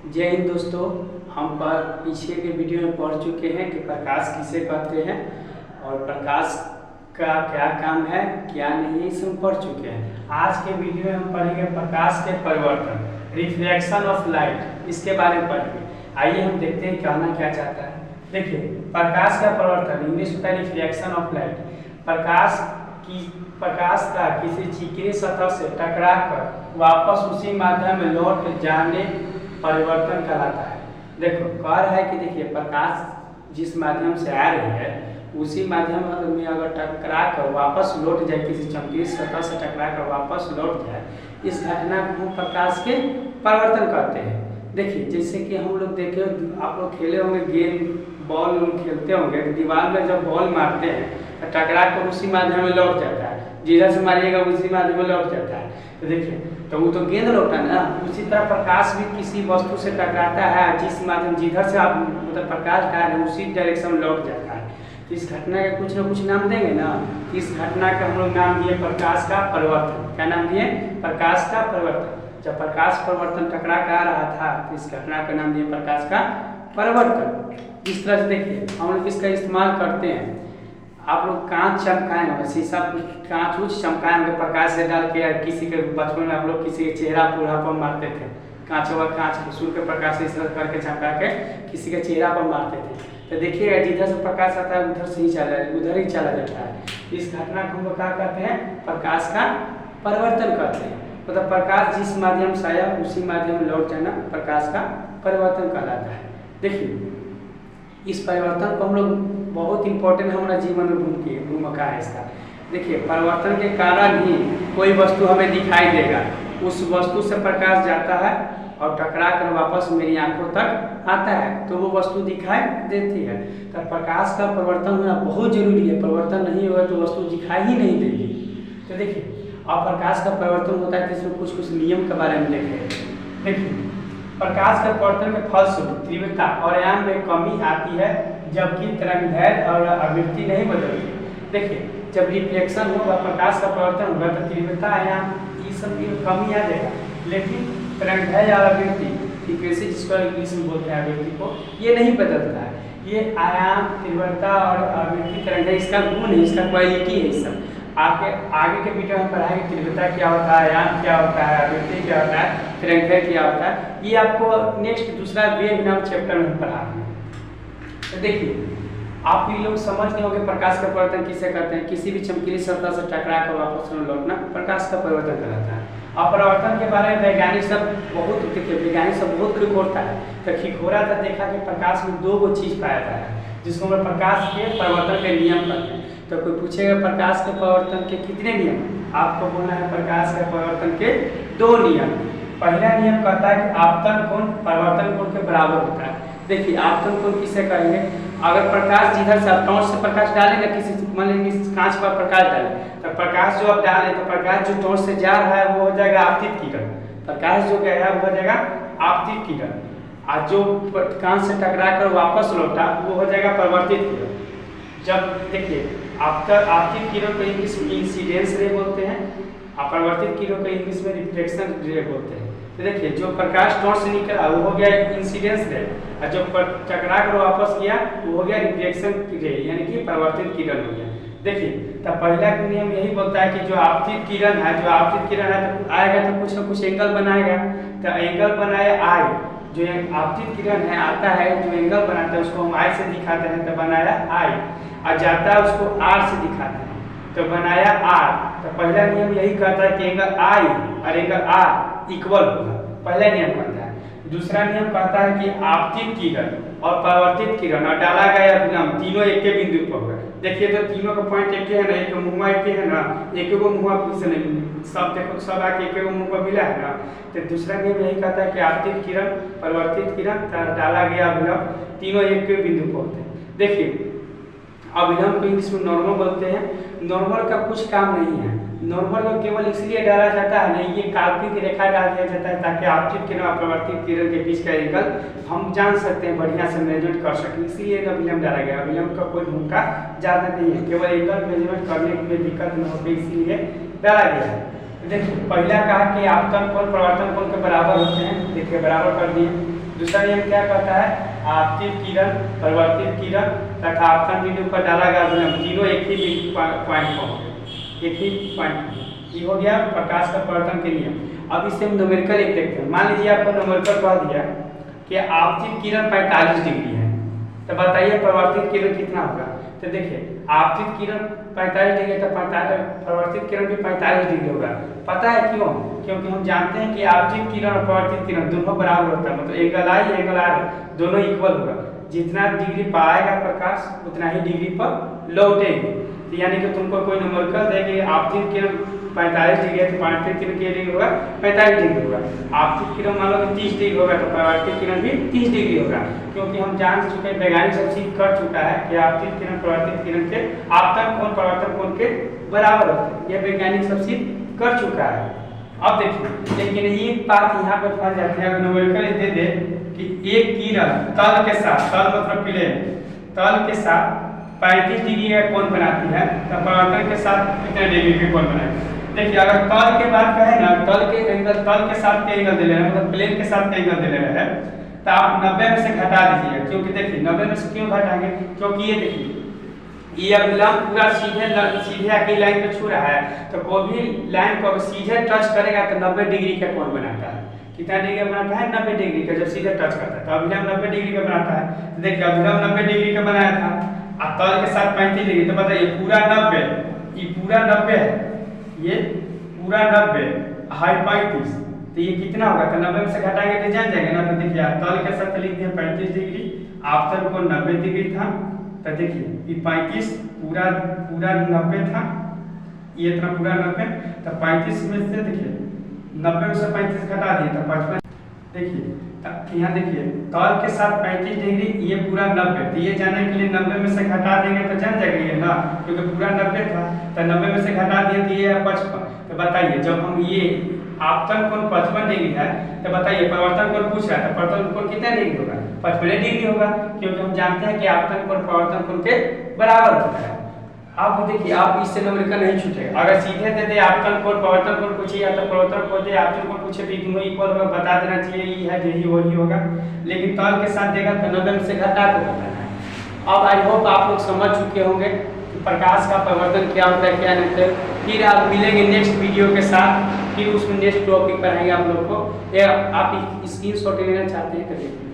जय हिंद दोस्तों। हम पर पीछे के वीडियो में पढ़ चुके हैं कि प्रकाश किसे कहते हैं और प्रकाश का क्या काम है क्या नहीं, इसे हम पढ़ चुके हैं। आज के वीडियो में हम पढ़ेंगे प्रकाश के परिवर्तन, रिफ्लेक्शन ऑफ लाइट, इसके बारे में पढ़ेंगे। आइए हम देखते हैं कहना क्या चाहता है। देखिए, प्रकाश का परिवर्तन इंग्लिश होता है रिफ्लेक्शन ऑफ लाइट। प्रकाश का किसी चिकनी सतह से टकराकर वापस उसी माध्यम में लौट जाने परिवर्तन कहलाता है। देखो कह रहा है कि देखिए, प्रकाश जिस माध्यम से आ रही है उसी माध्यम में अगर टकरा कर वापस लौट जाए, किसी चमकीली सतह से टकरा कर वापस लौट जाए, इस घटना को हम प्रकाश के परिवर्तन कहते हैं। देखिए, जैसे कि हम लोग देखे, आप लोग खेले होंगे गेम, बॉल खेलते होंगे, दीवार में जब बॉल मारते हैं तो टकरा कर उसी माध्यम में लौट जाता है, जिधर से मारिएगा उसी माध्यम में लौट जाता है। तो देखिए, तो वो तो गेंद लौटा ना, उसी तरह प्रकाश भी किसी वस्तु से टकराता है, जिस माध्यम जिधर से आप मतलब प्रकाश जा रहे हैं उसी डायरेक्शन में लौट जाता है। तो इस घटना का कुछ ना कुछ नाम देंगे ना। इस घटना का हम लोग नाम दिए प्रकाश का परिवर्तन। क्या नाम दिए? प्रकाश का परिवर्तन। जब प्रकाश परिवर्तन टकरा कर आ रहा था तो इस घटना का नाम दिए प्रकाश का परिवर्तन। इस तरह से देखिए, हम लोग इसका इस्तेमाल करते हैं। आप लोग कांच चमकाए होंगे, शीशा कांच उच चमकाए होंगे प्रकाश से डाल के, किसी के बचपन में आप लोग किसी के चेहरा पूरा पर मारते थे, कांच सूर्य के प्रकाश से इस तरह करके चमका के किसी के चेहरा पर मारते थे। तो देखिएगा, जिधर से प्रकाश आता है उधर से ही उधर ही चला जाता है। इस घटना को हम लोग क्या कहते हैं? प्रकाश का परिवर्तन कहते हैं। मतलब प्रकाश जिस माध्यम से आया उसी माध्यम में लौट जाना प्रकाश का परिवर्तन कहलाता है। देखिए, इस परिवर्तन को हम लोग बहुत इंपॉर्टेंट हमारा जीवन में भूमिका है इसका। देखिए, परिवर्तन के कारण ही कोई वस्तु हमें दिखाई देगा। उस वस्तु से प्रकाश जाता है और टकरा कर वापस मेरी आंखों तक आता है तो वो वस्तु दिखाई देती है। तो प्रकाश का परिवर्तन होना बहुत जरूरी है। परिवर्तन नहीं होगा तो वस्तु दिखाई ही नहीं देगी। तो देखिए, अब प्रकाश का परिवर्तन होता है तो इसमें कुछ नियम के बारे में देखें। देखिए, प्रकाश के परिवर्तन के फलस्वरूप तीव्रता और आयाम में कमी आती है, जबकि तरंगदैर्घ्य और आवृत्ति नहीं बदलती। देखिए, जब रिफ्लेक्शन होगा, प्रकाश का परिवर्तन होगा तो तीव्रता, आयाम, ये सब की कमी आ जाएगा, लेकिन तरंगदैर्घ्य और आवृत्ति, फ्रीक्वेंसी जिसको इंग्लिश में बोलते हैं आवृत्ति को, ये नहीं बदलता है। ये आयाम, तीव्रता और आवृत्ति, तरंगदैर्घ्य इसका गुण है, इसका क्वालिटी है। इस सब आगे के वीडियो में पढ़ाएंगे तीव्रता क्या होता है, आयाम क्या होता है, आवृत्ति क्या होता है, तरंगदैर्घ्य क्या होता है। ये आपको नेक्स्ट दूसरा वेव नाम चैप्टर में पढ़ाएंगे। तो देखिए, आप ये लोग समझ गए होंगे प्रकाश का परिवर्तन किसे कहते हैं। किसी भी चमकीली सतह से टकरा कर वापस लौटना प्रकाश का परिवर्तन कहलाता है। और परिवर्तन के बारे में वैज्ञानिक सब बहुत खिखोरता है। तो खिखोरा था, देखा कि प्रकाश में दो चीज पाया जाता है, जिसको हम प्रकाश के परिवर्तन के नियम कहते हैं। तो कोई पूछेगा प्रकाश के परिवर्तन के कितने नियम, आपको बोलना है प्रकाश के परिवर्तन के दो नियम। पहला नियम कहता है कि आपतन कोण परिवर्तन कोण के बराबर होता है। देखिए, आपतन कोण किसे कहेंगे? अगर प्रकाश जिधर से टॉर्च से प्रकाश डालेंगे, किसी मान लीजिए कांच पर प्रकाश डालें, तो प्रकाश जो आप डालें तो प्रकाश जो टॉर्च से जा रहा है वो हो जाएगा आपतित किरण। प्रकाश जो गया है वो हो जाएगा आपतित किरण, और जो कांच से टकरा कर वापस लौटा वो हो जाएगा परावर्तित किरण। जब देखिए, आपतित किरण को इंग्लिश में इंसिडेंस रे बोलते हैं, अपरिवर्तित किरण को इंग्लिश में रिफ्लेक्शन रे बोलते हैं। तो देखिए, जो प्रकाश टॉर्च से निकला वो हो गया इंसिडेंस रे, और जो टकरा कर वापस गया वो हो गया रिफ्लेक्शन रे, यानी कि परावर्तित किरण हो गया। देखिए, तो पहला नियम यही बोलता है कि जो आपतित किरण है तो आएगा तो कुछ ना कुछ एंगल बनाएगा। तो एंगल बनाए आई, जो आपतित किरण है आता है, जो एंगल बनाता है उसको हम आई से दिखाते हैं, तो बनाया आई, और जाता है उसको आर से दिखाते हैं, तो बनाया आर। तो पहला नियम यही कहता है कि एंगल आई और एंगल आर इक्वल होगा, पहला नियम कहता है। दूसरा नियम कहता है कि आपतित किरण और परावर्तित किरण और डाला गया अभिलंब तीनों एक के बिंदु पर होगा। देखिए, तो तीनों का पॉइंट एक है ना, एक मुँह एक है ना, एक वो मुँह से नहीं, सब देखो सब आके एक मुँह पर मिला है ना। तो दूसरा नियम यही कहता है कि आपतित किरण, परावर्तित किरण, डाला गया अभिलंब तीनों एक के बिंदु पर होते हैं। देखिए, अभिलंब को इंग्लिश में नॉर्मल बोलते हैं। नॉर्मल का कुछ काम नहीं है। नॉर्मल को केवल इसलिए डाला जाता है नहीं, ये काल्पनिक रेखा डाल दिया जाता है ताकि आपतित किरण और परावर्तित किरण के बीच का एंगल हम जान सकते हैं, बढ़िया से मेजरमेंट कर सकें, इसलिए अभिलंब डाला गया। अभिलंब का कोई भूमिका ज़्यादा नहीं है, केवल एंगल मेजरमेंट करने में दिक्कत न हो, इसीलिए डाला गया है। देखिए, पहला कहा कि आपतन कोण परिवर्तन कोण के बराबर होते हैं। देखिए, बराबर कर दिए। दूसरा नियम क्या कहता है, आपतित किरण, परिवर्तित किरण तथा आपतन बिंदु पर डाला गया अभिलंब तीनों एक ही पॉइंट पर होंगे, एक ही पॉइंट। ये हो गया प्रकाश का परिवर्तन के नियम। अब इससे हम न्यूमेरिकल एक देखते हैं। मान लीजिए आपको न्यूमेरिकल कह दिया कि आपतित किरण 45 डिग्री है, तो बताइए परिवर्तित किरण कितना होगा। तो देखिए आपतित किरण 45 डिग्री, तो परिवर्तित किरण भी 45 डिग्री होगा। पता है क्यों? क्योंकि हम जानते हैं कि आपतित किरण और परिवर्तित किरण दोनों बराबर होता है, मतलब एंगल आई एंगल आर दोनों इक्वल होगा। जितना डिग्री पर आएगा प्रकाश उतना ही डिग्री पर लौटेगी। तो यानी कि तुमको कोई न्यूमेरिकल देगी आपतित किरण 45 डिग्री है तो परिवर्तित किरण कितनी डिग्री होगा, 45 डिग्री होगा। आपतित किरण मान लो कि 30 डिग्री होगा तो परिवर्तित किरण भी 30 डिग्री होगा। क्योंकि हम जान चुके हैं, वैज्ञानिक सब सिद्ध कर चुका है कि आपतित किरण परिवर्तित किरण के आपतन कोण परिवर्तन कोण के बराबर होते हैं। यह वैज्ञानिक सब सिद्ध कर चुका है। अब देखिए, लेकिन एक बात यहाँ पर फंस जाती है। अगर न्यूमेरिकल दे दे कि एक किरण तल के साथ, तल मतलब प्लेन, तल के साथ 35 डिग्री का कोण बनाती है तो परिवर्तन के साथ कितने डिग्री के कोण बनाएगी। देखिए अगर तल के बात कहे ना, तल के एंगल, तल के साथ के एंगल दे लेना, मतलब प्लेन के साथ के एंगल दे लेना है, तो आप 90 में से घटा दीजिएगा। क्योंकि देखिए 90 में से क्यों घटाएंगे, क्योंकि ये देखिए ये अभिलंब पूरा सीधे आगे लाइन पे छू रहा है, तो कोई भी लाइन को सीधे टच करेगा तो 90 डिग्री का कोण बनाता है। कितना डिग्री का बनाता है, 90 डिग्री का। जब सीधे टच करता है तो अभिलंब 90 डिग्री का बनाता है। तो देखिए अभिलंब 90 डिग्री का बनाया था और तल के साथ 35 डिग्री, तो बताइए पूरा 90, ये पूरा 90 है, ये पूरा 90, हाई 35, तो ये कितना होगा। तो 90 में से घटाएंगे तो जान जाएंगे ना। तो देखिए तल के साथ लिख दिया 35 डिग्री, आपतन कोण 90 डिग्री था। तो देखिए ये 35 पूरा 90 था, ये इतना पूरा 90, तो 35 में से देखिए 90 में से 35 घटा दिए तो 55। देखिए यहाँ देखिए तल के साथ 35 डिग्री, ये पूरा 90, तो ये जाने के लिए 90 में से घटा देंगे तो जान जाएंगे ये ना, क्योंकि पूरा 90 था तो 90 में से घटा दिए तो ये 55। तो बताइए जब हम ये आपतन कोण 55 डिग्री है तो बताइए परिवर्तन कोण पूछ रहा है तो परिवर्तन कोण कितना डिग्री होगा, 55 डिग्री होगा। क्योंकि हम जानते हैं कि आपतन कोण परिवर्तन कोण के बराबर होता है। आप देखिए आप इससे न्यूमेरिकल नहीं छूटेगा। अगर सीधे दे दे आपतन कोण परिवर्तन कोण पूछे या तो परिवर्तन कोण दे आपतन कोण पूछे तो दोनों इक्वल होगा, बता देना चाहिए ये है यही वही होगा। लेकिन तल के साथ देगा तो 90 में से घटा के बताना है। अब आई होप आप लोग समझ चुके होंगे कि प्रकाश का परिवर्तन क्या होता है क्या नहीं होता है। फिर आप मिलेंगे नेक्स्ट वीडियो के साथ, फिर उसमें नेक्स्ट टॉपिक पढ़ाएंगे आप लोग को। या आप स्क्रीनशॉट लेना चाहते हैं तो देखिए।